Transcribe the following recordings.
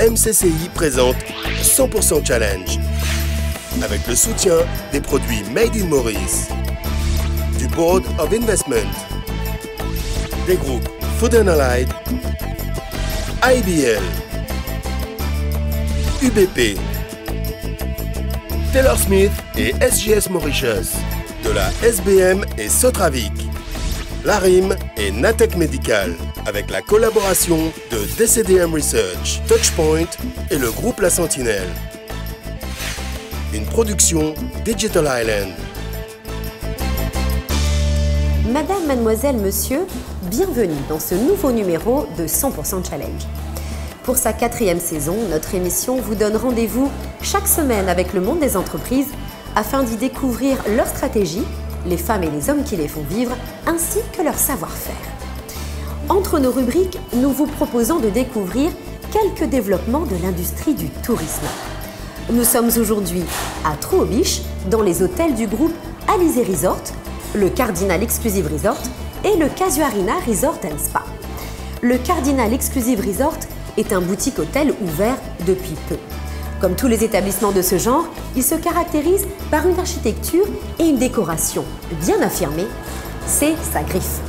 MCCI présente 100% Challenge avec le soutien des produits Made in Maurice, du Board of Investment, des groupes Food & Allied, IBL, UBP, Taylor Smith et SGS Mauritius, de la SBM et Sotravic, Larim et Natec Medical, avec la collaboration de DCDM Research, Touchpoint et le groupe La Sentinelle. Une production Digital Island. Madame, mademoiselle, monsieur, bienvenue dans ce nouveau numéro de 100% Challenge. Pour sa 4e saison, notre émission vous donne rendez-vous chaque semaine avec le monde des entreprises afin d'y découvrir leurs stratégies, les femmes et les hommes qui les font vivre, ainsi que leur savoir-faire. Entre nos rubriques, nous vous proposons de découvrir quelques développements de l'industrie du tourisme. Nous sommes aujourd'hui à Trouobiche, dans les hôtels du groupe Alizé Resort, le Cardinal Exclusive Resort et le Casuarina Resort & Spa. Le Cardinal Exclusive Resort est un boutique hôtel ouvert depuis peu. Comme tous les établissements de ce genre, il se caractérise par une architecture et une décoration bien affirmée, c'est sa griffe.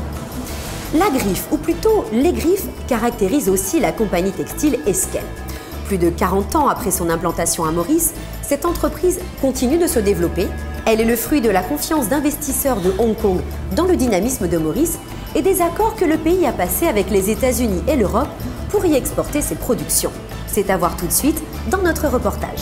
La griffe, ou plutôt les griffes, caractérisent aussi la compagnie textile Esquel. Plus de 40 ans après son implantation à Maurice, cette entreprise continue de se développer. Elle est le fruit de la confiance d'investisseurs de Hong Kong dans le dynamisme de Maurice et des accords que le pays a passés avec les États-Unis et l'Europe pour y exporter ses productions. C'est à voir tout de suite dans notre reportage.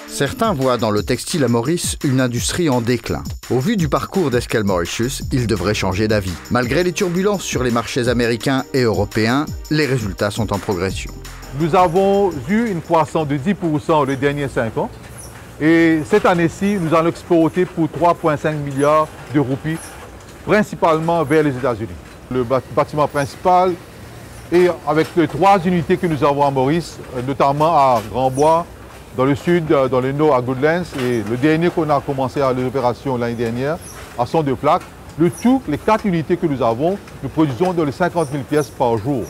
Certains voient dans le textile à Maurice une industrie en déclin. Au vu du parcours d'Esquel Mauritius, il devrait changer d'avis. Malgré les turbulences sur les marchés américains et européens, les résultats sont en progression. Nous avons eu une croissance de 10% les derniers 5 ans. Et cette année-ci, nous allons exporter pour 3,5 milliards de roupies, principalement vers les États-Unis. Le bâtiment principal, et avec les 3 unités que nous avons à Maurice, notamment à Grand-Bois, dans le sud, dans le nord à Goodlands, et le dernier qu'on a commencé à l'opération l'année dernière, à Son de Plaque. Le tout, les 4 unités que nous avons, nous produisons dans les 50 000 pièces par jour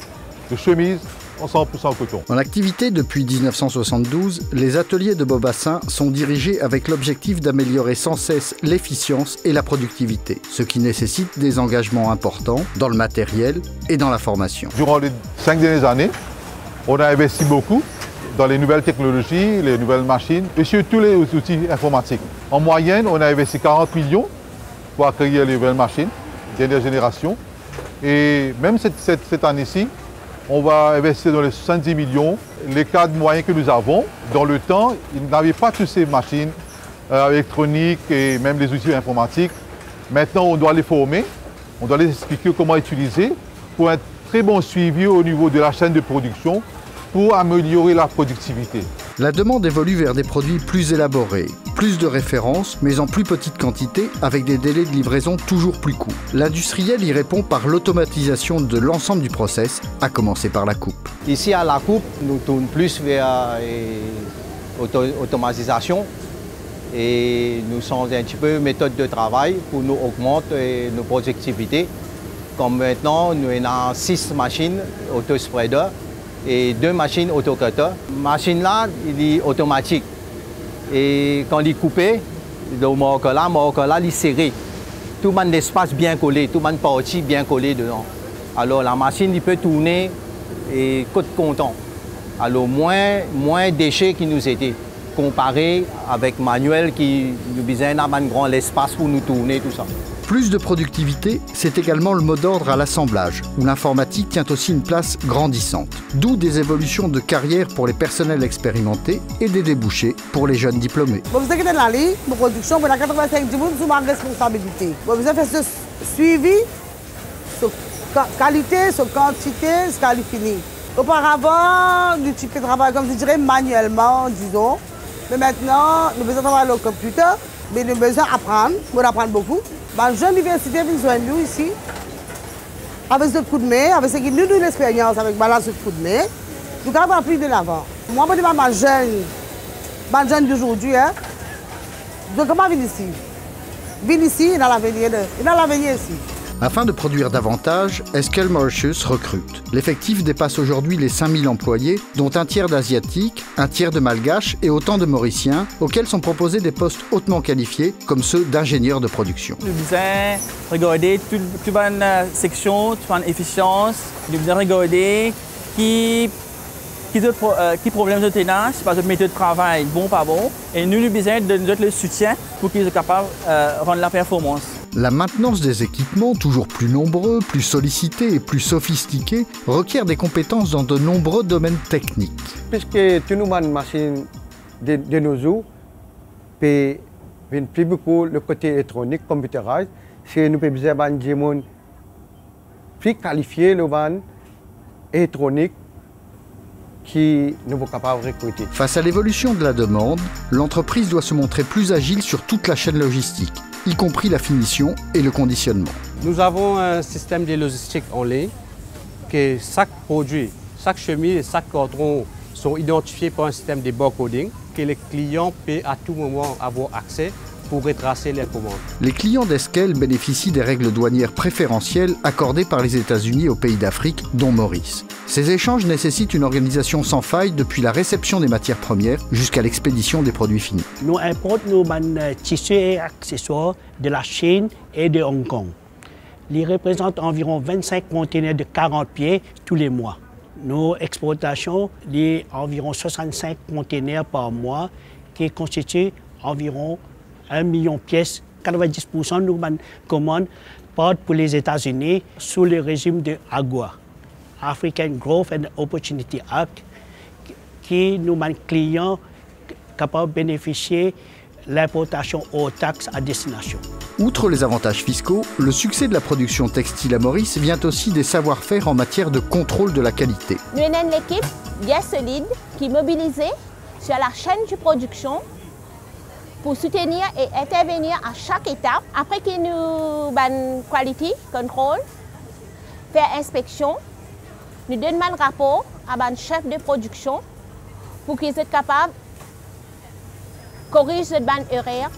de chemises en 100% coton. En activité depuis 1972, les ateliers de Beaubassin sont dirigés avec l'objectif d'améliorer sans cesse l'efficience et la productivité, ce qui nécessite des engagements importants dans le matériel et dans la formation. Durant les 5 dernières années, on a investi beaucoup dans les nouvelles technologies, les nouvelles machines et surtout les outils informatiques. En moyenne, on a investi 40 millions pour accueillir les nouvelles machines, dernière génération. Et même cette année-ci, on va investir dans les 70 millions. Les cadres moyens que nous avons, dans le temps, ils n'avaient pas toutes ces machines électroniques et même les outils informatiques. Maintenant, on doit les former, on doit les expliquer comment utiliser pour un très bon suivi au niveau de la chaîne de production pour améliorer la productivité. La demande évolue vers des produits plus élaborés, plus de références, mais en plus petite quantité, avec des délais de livraison toujours plus courts. L'industriel y répond par l'automatisation de l'ensemble du process, à commencer par la coupe. Ici à la coupe, nous tournons plus vers l'automatisation et nous sommes un petit peu méthode de travail pour nous augmenter nos productivités. Comme maintenant, nous avons 6 machines auto-spreader et 2 machines autocutter. La machine là, il est automatique. Et quand il est coupé, le Morocola, il est serré. Tout le espace bien collé, tout le partie bien collé dedans. Alors la machine, il peut tourner et côte content. Alors moins déchets qui nous étaient. Comparé avec manuel qui nous besoin d'un grand espace pour nous tourner, tout ça. Plus de productivité, c'est également le mot d'ordre à l'assemblage, où l'informatique tient aussi une place grandissante. D'où des évolutions de carrière pour les personnels expérimentés et des débouchés pour les jeunes diplômés. Vous avez la ligne de production pour la 85 jours sous ma responsabilité. Vous avez fait ce suivi, sur qualité, sur quantité, sur qualité fini. Auparavant, nous travaillions comme je dirais manuellement, disons. Mais maintenant, nous besoin travailler au computer, mais nous besoin apprendre, nous apprendre beaucoup. Ma jeune université vient joindre nous ici, avec ce coup de main, avec ce qui nous donne l'expérience avec ce coup de main, nous avons appris de l'avant. Moi, je dis ma jeune d'aujourd'hui, donc comment venir ici? Venir ici, il a l'avenir ici. Afin de produire davantage, SQL Mauritius recrute. L'effectif dépasse aujourd'hui les 5000 employés, dont un tiers d'Asiatiques, un tiers de Malgaches et autant de Mauriciens, auxquels sont proposés des postes hautement qualifiés, comme ceux d'ingénieurs de production. Nous devons regarder toute une section, toute une efficience. Nous devons regarder qui problèmes de tenance, par exemple méthode de travail, bon, pas bon. Et nous avons besoin de notre le soutien pour qu'ils soient capables de rendre la performance. La maintenance des équipements, toujours plus nombreux, plus sollicités et plus sophistiqués, requiert des compétences dans de nombreux domaines techniques. Puisque tout le monde machine de nos jours, puis plus beaucoup le côté électronique, computerisé, c'est nous besoin de gens plus qualifiés, le électronique, qui nous sommes capables de recruter. Face à l'évolution de la demande, l'entreprise doit se montrer plus agile sur toute la chaîne logistique, y compris la finition et le conditionnement. Nous avons un système de logistique en ligne que chaque produit, chaque chemise et chaque cordon sont identifiés par un système de barcoding que les clients peuvent à tout moment avoir accès pour retracer les commandes. Les clients d'Esquel bénéficient des règles douanières préférentielles accordées par les États-Unis aux pays d'Afrique, dont Maurice. Ces échanges nécessitent une organisation sans faille depuis la réception des matières premières jusqu'à l'expédition des produits finis. Nous importons nos tissus et accessoires de la Chine et de Hong Kong. Ils représentent environ 25 conteneurs de 40 pieds tous les mois. Nos exportations, c'est environ 65 conteneurs par mois qui constituent environ 1 million de pièces. 90% de nos commandes partent pour les États-Unis sous le régime de AGOA, African Growth and Opportunity Act, qui nous manque clients capables de bénéficier de l'importation hors taxes à destination. Outre les avantages fiscaux, le succès de la production textile à Maurice vient aussi des savoir-faire en matière de contrôle de la qualité. Nous avons une équipe bien solide qui est mobilisée sur la chaîne de production pour soutenir et intervenir à chaque étape. Après que nous avons quality control, faire inspection, nous donnons un rapport à un chef de production pour qu'ils soient capables de corriger cette erreur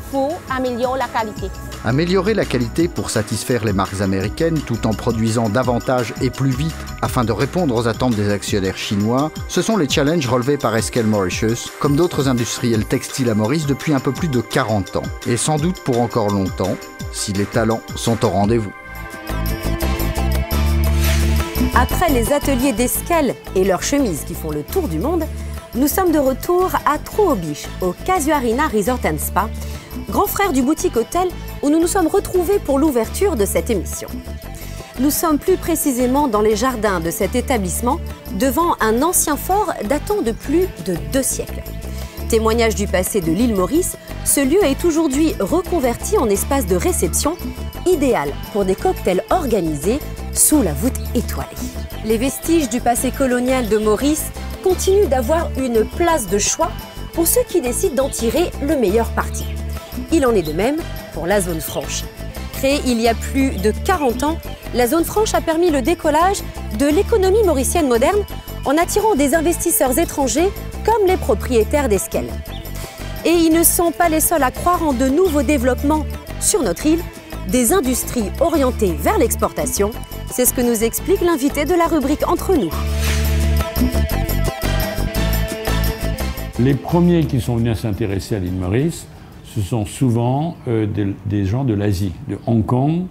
pour améliorer la qualité. Améliorer la qualité pour satisfaire les marques américaines tout en produisant davantage et plus vite afin de répondre aux attentes des actionnaires chinois, ce sont les challenges relevés par SQL Mauritius, comme d'autres industriels textiles à Maurice depuis un peu plus de 40 ans. Et sans doute pour encore longtemps, si les talents sont au rendez-vous. Après les ateliers d'Esquel et leurs chemises qui font le tour du monde, nous sommes de retour à Troobiche, au Casuarina Resort & Spa, grand frère du boutique hôtel où nous nous sommes retrouvés pour l'ouverture de cette émission. Nous sommes plus précisément dans les jardins de cet établissement, devant un ancien fort datant de plus de 2 siècles. Témoignage du passé de l'île Maurice, ce lieu est aujourd'hui reconverti en espace de réception, idéal pour des cocktails organisés sous la voûte étoilée. Les vestiges du passé colonial de Maurice continuent d'avoir une place de choix pour ceux qui décident d'en tirer le meilleur parti. Il en est de même pour la zone franche. Créée il y a plus de 40 ans, la zone franche a permis le décollage de l'économie mauricienne moderne en attirant des investisseurs étrangers comme les propriétaires d'Esquel. Et ils ne sont pas les seuls à croire en de nouveaux développements sur notre île, des industries orientées vers l'exportation. C'est ce que nous explique l'invité de la rubrique Entre nous. Les premiers qui sont venus s'intéresser à l'île Maurice, ce sont souvent des gens de l'Asie, de Hong Kong,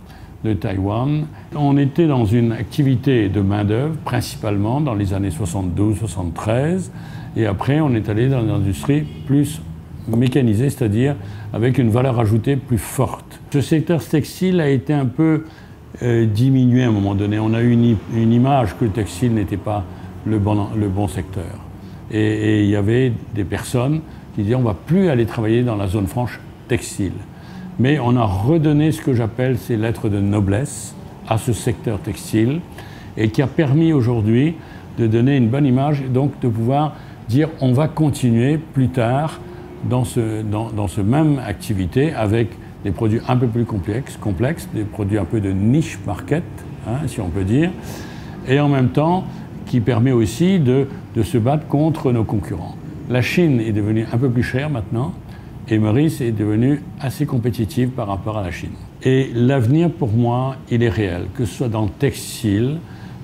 de Taïwan. On était dans une activité de main-d'œuvre, principalement dans les années 72-73, et après on est allé dans une industrie plus mécanisée, c'est-à-dire avec une valeur ajoutée plus forte. Ce secteur textile a été un peu diminué à un moment donné. On a eu une image que le textile n'était pas le bon secteur. Et il y avait des personnes qui disaient on ne va plus aller travailler dans la zone franche textile. Mais on a redonné ce que j'appelle ces lettres de noblesse à ce secteur textile et qui a permis aujourd'hui de donner une bonne image et donc de pouvoir dire on va continuer plus tard dans ce même activité avec des produits un peu plus complexes, des produits un peu de niche market, hein, si on peut dire, et en même temps qui permet aussi de se battre contre nos concurrents. La Chine est devenue un peu plus chère maintenant, Et Maurice est devenu assez compétitive par rapport à la Chine. Et l'avenir, pour moi, il est réel, que ce soit dans le textile,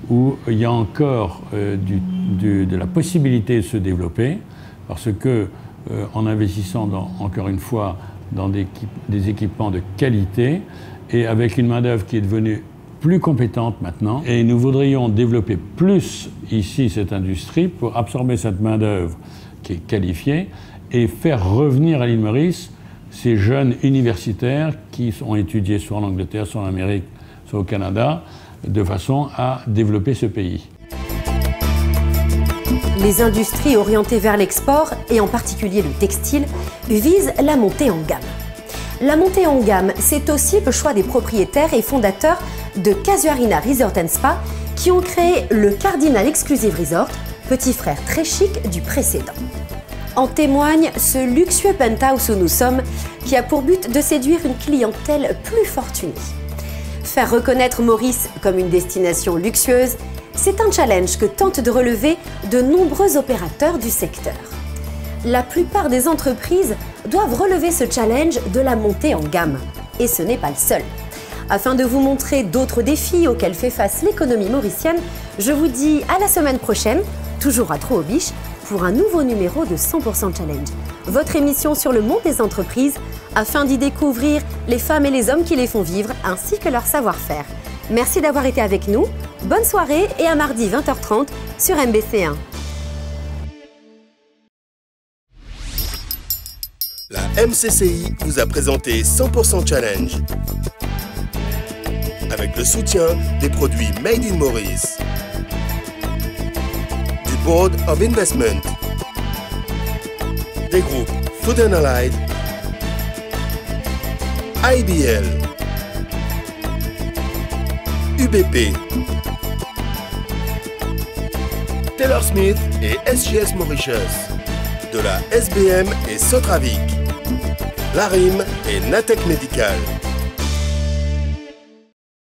où il y a encore de la possibilité de se développer, parce que en investissant, encore une fois, dans des équipements de qualité, et avec une main-d'œuvre qui est devenue plus compétente maintenant, et nous voudrions développer plus ici cette industrie pour absorber cette main-d'œuvre qui est qualifiée, et faire revenir à l'île Maurice ces jeunes universitaires qui ont étudié soit en Angleterre, soit en Amérique, soit au Canada, de façon à développer ce pays. Les industries orientées vers l'export, et en particulier le textile, visent la montée en gamme. La montée en gamme, c'est aussi le choix des propriétaires et fondateurs de Casuarina Resort & Spa qui ont créé le Cardinal Exclusive Resort, petit frère très chic du précédent. En témoigne ce luxueux penthouse où nous sommes, qui a pour but de séduire une clientèle plus fortunée. Faire reconnaître Maurice comme une destination luxueuse, c'est un challenge que tentent de relever de nombreux opérateurs du secteur. La plupart des entreprises doivent relever ce challenge de la montée en gamme. Et ce n'est pas le seul. Afin de vous montrer d'autres défis auxquels fait face l'économie mauricienne, je vous dis à la semaine prochaine, toujours à Trou aux Biches, pour un nouveau numéro de 100% Challenge. Votre émission sur le monde des entreprises, afin d'y découvrir les femmes et les hommes qui les font vivre, ainsi que leur savoir-faire. Merci d'avoir été avec nous, bonne soirée et à mardi 20h30 sur MBC1. La MCCI vous a présenté 100% Challenge avec le soutien des produits Made in Maurice, du Board of Investment, des groupes Food & Allied, IBL, UBP, Taylor Smith et SGS Mauritius, de la SBM et Sotravic, Larim et Natech Medical.